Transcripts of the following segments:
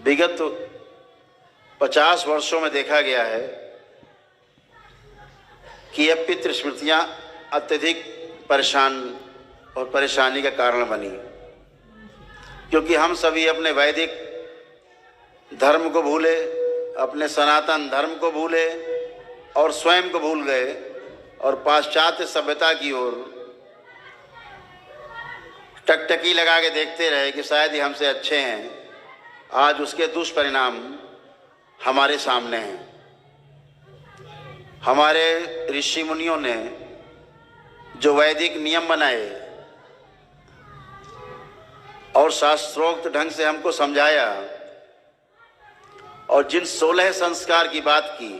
विगत 50 वर्षों में देखा गया है कि यह पितृ स्मृतियाँ अत्यधिक परेशान और परेशानी का कारण बनी, क्योंकि हम सभी अपने वैदिक धर्म को भूले, अपने सनातन धर्म को भूले और स्वयं को भूल गए और पाश्चात्य सभ्यता की ओर टकटकी लगा के देखते रहे कि शायद ही हमसे अच्छे हैं। आज उसके दुष्परिणाम हमारे सामने हैं। हमारे ऋषि मुनियों ने जो वैदिक नियम बनाए और शास्त्रोक्त ढंग से हमको समझाया और जिन 16 संस्कार की बात की,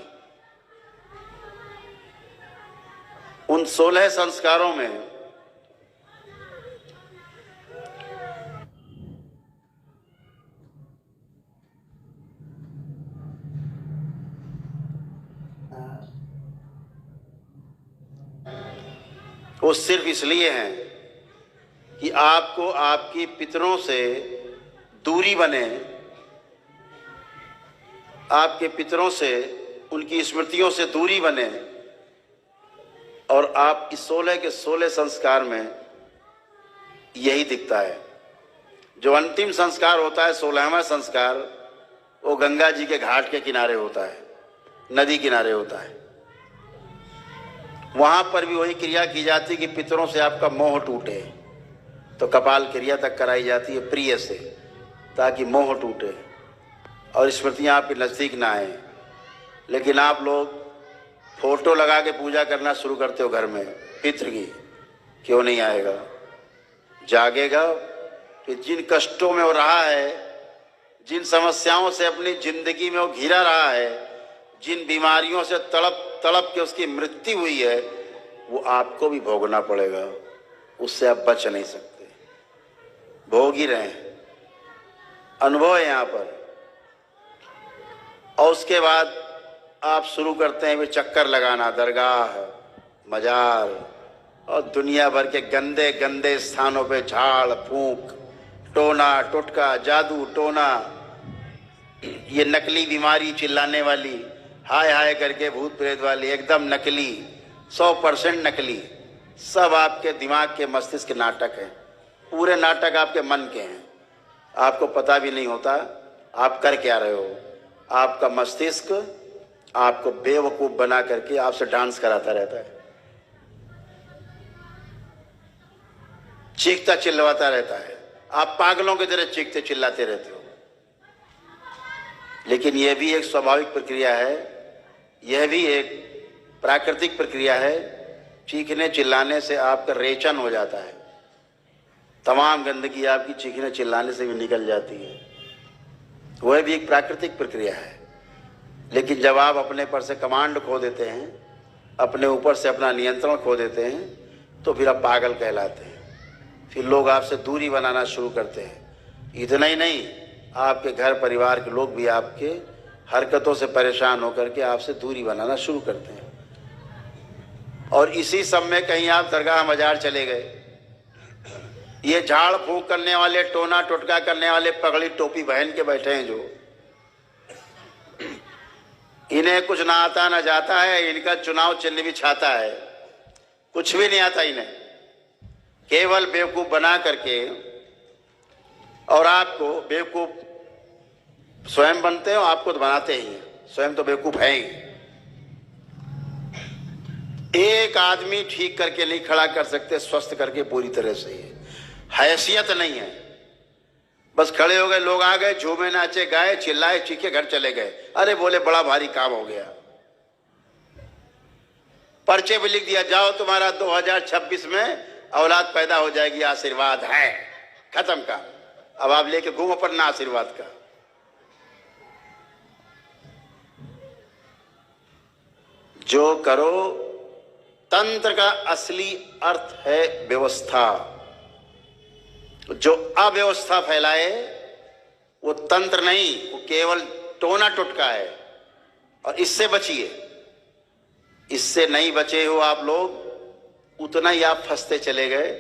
उन 16 संस्कारों में वो सिर्फ इसलिए हैं कि आपको आपकी पितरों से दूरी बने, आपके पितरों से, उनकी स्मृतियों से दूरी बने और आप इस 16 के 16 संस्कार में यही दिखता है। जो अंतिम संस्कार होता है, 16वां संस्कार, वो गंगा जी के घाट के किनारे होता है, नदी किनारे होता है। वहां पर भी वही क्रिया की जाती है कि पितरों से आपका मोह टूटे, तो कपाल क्रिया तक कराई जाती है प्रिय से, ताकि मोह टूटे और स्मृतियां आपके नजदीक ना आए। लेकिन आप लोग फोटो लगा के पूजा करना शुरू करते हो घर में पितृ की। क्यों नहीं आएगा? जागेगा कि जिन कष्टों में वो रहा है, जिन समस्याओं से अपनी जिंदगी में वो घिरा रहा है, जिन बीमारियों से तड़प तड़प के उसकी मृत्यु हुई है, वो आपको भी भोगना पड़ेगा। उससे आप बच नहीं सकते, भोग ही रहे हैं। अनुभव है यहाँ पर। और उसके बाद आप शुरू करते हैं भी चक्कर लगाना, दरगाह, मजार और दुनिया भर के गंदे गंदे स्थानों पे झाड़ फूंक, टोना टोटका, जादू टोना, ये नकली बीमारी चिल्लाने वाली, हाय हाय करके भूत प्रेत वाली, एकदम नकली, 100% नकली, सब आपके दिमाग के मस्तिष्क के नाटक हैं। पूरे नाटक आपके मन के हैं। आपको पता भी नहीं होता आप कर क्या रहे हो। आपका मस्तिष्क आपको बेवकूफ बना करके आपसे डांस कराता रहता है, चीखता चिल्लाता रहता है। आप पागलों की तरह चीखते चिल्लाते रहते हो। लेकिन यह भी एक स्वाभाविक प्रक्रिया है, यह भी एक प्राकृतिक प्रक्रिया है। चीखने चिल्लाने से आपका रेचन हो जाता है, तमाम गंदगी आपकी चीखने चिल्लाने से भी निकल जाती है। वह भी एक प्राकृतिक प्रक्रिया है। लेकिन जब आप अपने पर से कमांड खो देते हैं, अपने ऊपर से अपना नियंत्रण खो देते हैं, तो फिर आप पागल कहलाते हैं। फिर लोग आपसे दूरी बनाना शुरू करते हैं। इतना ही नहीं, आपके घर परिवार के लोग भी आपके हरकतों से परेशान होकर के आपसे दूरी बनाना शुरू करते हैं। और इसी सब में कहीं आप दरगाह मजार चले गए, ये झाड़ फूंक करने वाले, टोना टोटका करने वाले, पगड़ी टोपी पहन के बैठे हैं, जो इन्हें कुछ ना आता ना जाता है, इनका चुनाव चिन्ह भी छाता है, कुछ भी नहीं आता इन्हें, केवल बेवकूफ बना करके। और आपको बेवकूफ स्वयं बनते हो, आपको तो बनाते ही हैं, स्वयं तो बेवकूफ है ही। एक आदमी ठीक करके नहीं खड़ा कर सकते, स्वस्थ करके पूरी तरह से। हैसियत नहीं है, बस खड़े हो गए, लोग आ गए, झूमे नाचे गाए, चिल्लाए चीखे, घर चले गए। अरे बोले बड़ा भारी काम हो गया, पर्चे भी लिख दिया, जाओ तुम्हारा 2026 में औलाद पैदा हो जाएगी, आशीर्वाद है, खत्म का। अब आप लेके घूमो पन्ना आशीर्वाद का। जो करो, तंत्र का असली अर्थ है व्यवस्था। जो अव्यवस्था फैलाए वो तंत्र नहीं, वो केवल टोना टुटका है। और इससे बचिए, इससे नहीं बचे हो आप लोग, उतना ही आप फंसते चले गए।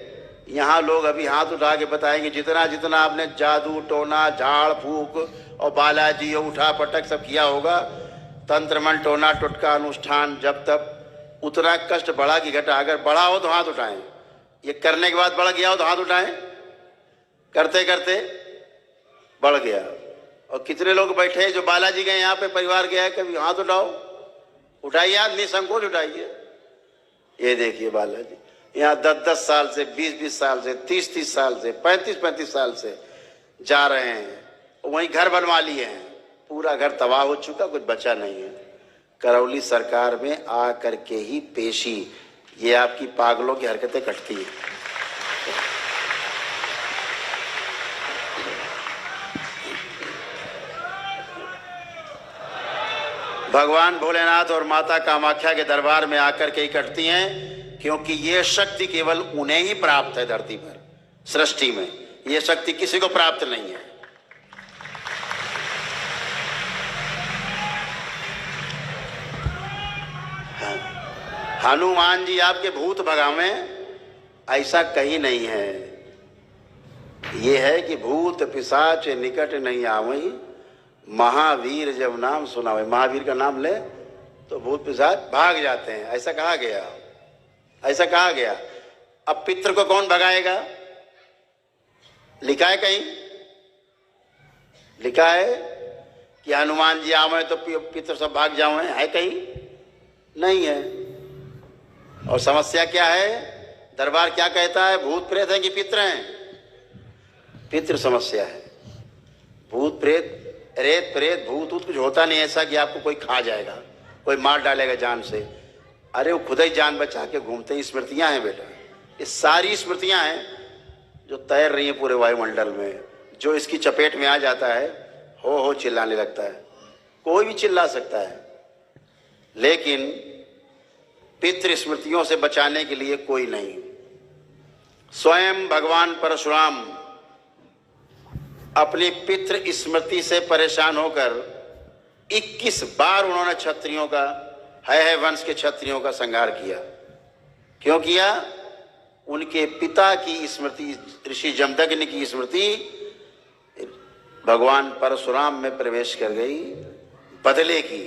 यहाँ लोग अभी हाथ उठा के बताएंगे जितना जितना आपने जादू टोना झाड़ फूक और बालाजी और उठा पटक सब किया होगा, तंत्र मन टोना टुटका अनुष्ठान जब तब, उतना कष्ट बढ़ा कि घटा। अगर बढ़ा हो तो हाथ उठाएं, ये करने के बाद बढ़ गया हो तो हाथ उठाएं। करते करते बढ़ गया। और कितने लोग बैठे जो बालाजी गए यहाँ पे परिवार गया है, कभी हाथ उठाओ, उठाइए हाथ, निसंकोच उठाइए। ये देखिए बालाजी यहाँ 10-10 साल से, 20-20 साल से, 30-30 साल से, 35-35 साल से जा रहे हैं। वहीं घर बनवा लिए हैं, पूरा घर तबाह हो चुका, कुछ बचा नहीं है। करौली सरकार में आ करके ही पेशी, ये आपकी पागलों की हरकतें कटती है। भगवान भोलेनाथ और माता कामाख्या के दरबार में आकर के ही कटती हैं, क्योंकि ये शक्ति केवल उन्हें ही प्राप्त है धरती पर, सृष्टि में। ये शक्ति किसी को प्राप्त नहीं है। हनुमान जी आपके भूत भगावें, ऐसा कहीं नहीं है। ये है कि भूत पिशाच निकट नहीं आवई, महावीर जब नाम सुनावे। महावीर का नाम ले तो भूत पिशाच भाग जाते हैं, ऐसा कहा गया, ऐसा कहा गया। अब पितृ को कौन भगाएगा? लिखा है कहीं? लिखा है कि हनुमान जी आवे तो पितृ सब भाग जाओ? है कहीं? नहीं है। और समस्या क्या है? दरबार क्या कहता है? भूत प्रेत है कि पितृ हैं? पितृ समस्या है। भूत प्रेत, रेत प्रेत भूत कुछ होता नहीं ऐसा कि आपको कोई खा जाएगा, कोई मार डालेगा जान से। अरे वो खुद ही जान बचा के घूमते हैं। स्मृतियां हैं बेटा, ये सारी स्मृतियां हैं जो तैर रही हैं पूरे वायुमंडल में। जो इसकी चपेट में आ जाता है हो चिल्लाने लगता है। कोई भी चिल्ला सकता है, लेकिन पितृ स्मृतियों से बचाने के लिए कोई नहीं। स्वयं भगवान परशुराम अपनी पितृ स्मृति से परेशान होकर 21 बार उन्होंने क्षत्रियों का, है वंश के क्षत्रियों का संहार किया। क्यों किया? उनके पिता की स्मृति, ऋषि जमदग्नि की स्मृति भगवान परशुराम में प्रवेश कर गई बदले की,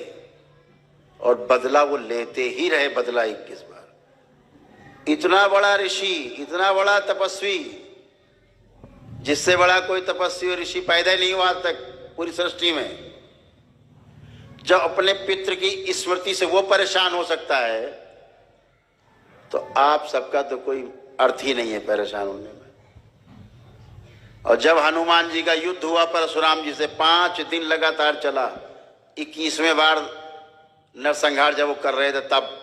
और बदला वो लेते ही रहे, बदला 21 बार। इतना बड़ा ऋषि, इतना बड़ा तपस्वी, जिससे बड़ा कोई तपस्वी और ऋषि पैदा ही नहीं हुआ आज तक पूरी सृष्टि में। जब अपने पितृ की स्मृति से वो परेशान हो सकता है, तो आप सबका तो कोई अर्थ ही नहीं है परेशान होने में। और जब हनुमान जी का युद्ध हुआ परशुराम जी से, 5 दिन लगातार चला, 21वें बार नरसंहार जब वो कर रहे थे, तब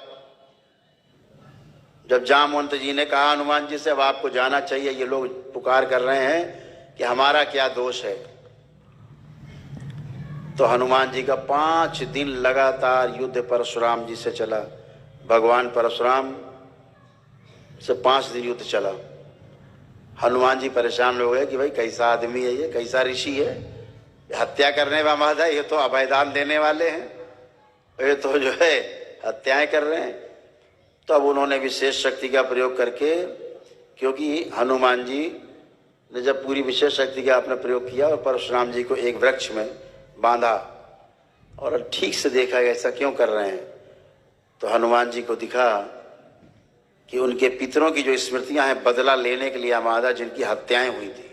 जब जामवंत जी ने कहा हनुमान जी से, अब आपको जाना चाहिए, ये लोग पुकार कर रहे हैं कि हमारा क्या दोष है, तो हनुमान जी का 5 दिन लगातार युद्ध परशुराम जी से चला। भगवान परशुराम से 5 दिन युद्ध चला। हनुमान जी परेशान हो गए कि भाई कैसा आदमी है ये, कैसा ऋषि है, हत्या करने वाला है, ये तो अभयदान देने वाले हैं, ये तो जो है हत्याएं कर रहे हैं। तो अब उन्होंने विशेष शक्ति का प्रयोग करके, क्योंकि हनुमान जी ने जब पूरी विशेष शक्ति का अपना प्रयोग किया और परशुराम जी को एक वृक्ष में बांधा और ठीक से देखा ऐसा क्यों कर रहे हैं, तो हनुमान जी को दिखा कि उनके पितरों की जो स्मृतियां हैं बदला लेने के लिए आमादा, जिनकी हत्याएं हुई थी,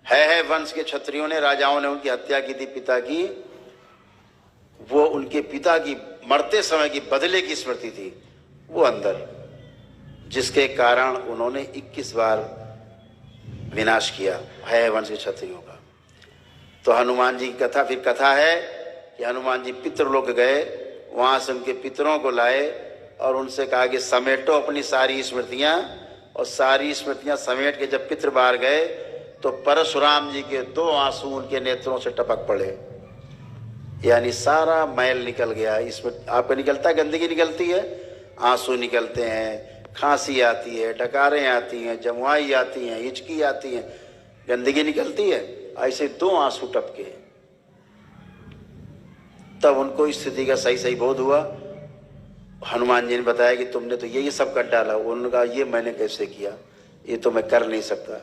है वंश के क्षत्रियों ने, राजाओं ने उनकी हत्या की थी पिता की, वो उनके पिता की मरते समय की बदले की स्मृति थी वो अंदर, जिसके कारण उन्होंने 21 बार विनाश किया है वंश के क्षत्रियों का। तो हनुमान जी की कथा, फिर कथा है कि हनुमान जी पितृलोक गए, वहां से उनके पितरों को लाए और उनसे कहा कि समेटो अपनी सारी स्मृतियां, और सारी स्मृतियां समेट के जब पितृ बाहर गए तो परशुराम जी के 2 आंसू उनके नेत्रों से टपक पड़े, यानी सारा मैल निकल गया। इसमें आपका निकलता है, गंदगी निकलती है, आंसू निकलते हैं, खांसी आती है, डकारें आती हैं, जमुआई आती हैं, हिचकी आती है, गंदगी निकलती है, ऐसे 2 आंसू टपके। तब उनको स्थिति का सही सही बोध हुआ। हनुमान जी ने बताया कि तुमने तो यही सब कर डाला। उन्होंने कहा ये मैंने कैसे किया, ये तो मैं कर नहीं सकता।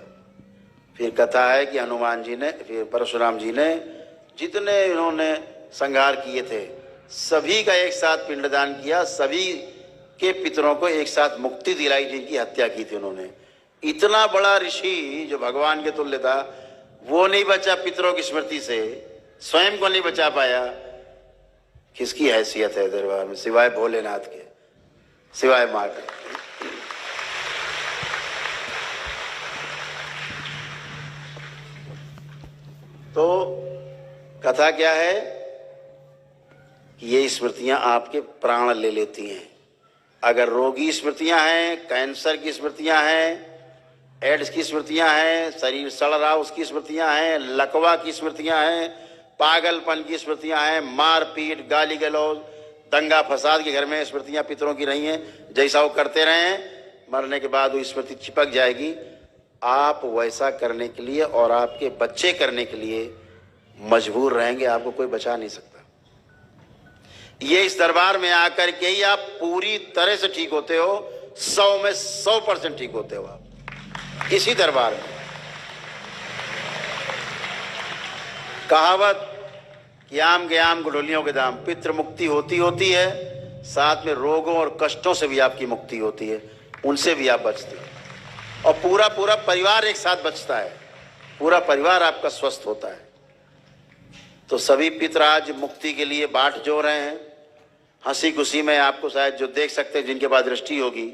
फिर कथा है कि हनुमान जी ने, फिर परशुराम जी ने जितने इन्होंने संहार किए थे सभी का एक साथ पिंडदान किया, सभी के पितरों को एक साथ मुक्ति दिलाई जिनकी हत्या की थी उन्होंने। इतना बड़ा ऋषि जो भगवान के तुल्य था वो नहीं बचा पितरों की स्मृति से, स्वयं को नहीं बचा पाया। किसकी हैसियत है दरबार में सिवाय भोलेनाथ के, सिवाय मां के। तो कथा क्या है कि ये स्मृतियां आपके प्राण ले लेती हैं। अगर रोगी स्मृतियां हैं, कैंसर की स्मृतियां हैं, एड्स की स्मृतियां हैं, शरीर सड़ रहा उसकी स्मृतियां हैं, लकवा की स्मृतियां हैं, पागलपन की स्मृतियां हैं, मारपीट, गाली गलौज, दंगा फसाद के घर में स्मृतियां पितरों की रही हैं, जैसा वो करते रहे मरने के बाद वो स्मृति चिपक जाएगी। आप वैसा करने के लिए और आपके बच्चे करने के लिए मजबूर रहेंगे, आपको कोई बचा नहीं सकता। ये इस दरबार में आकर के ही आप पूरी तरह से ठीक होते हो, 100 में 100% ठीक होते हो आप इसी दरबार में। कहावत कि आम के आम गुठलियों के दाम, पितृ मुक्ति होती है, साथ में रोगों और कष्टों से भी आपकी मुक्ति होती है, उनसे भी आप बचते हैं और पूरा परिवार एक साथ बचता है, पूरा परिवार आपका स्वस्थ होता है। तो सभी पितर आज मुक्ति के लिए बाट जोड़ रहे हैं। हंसी खुशी में आपको शायद जो देख सकते हैं, जिनके पास दृष्टि होगी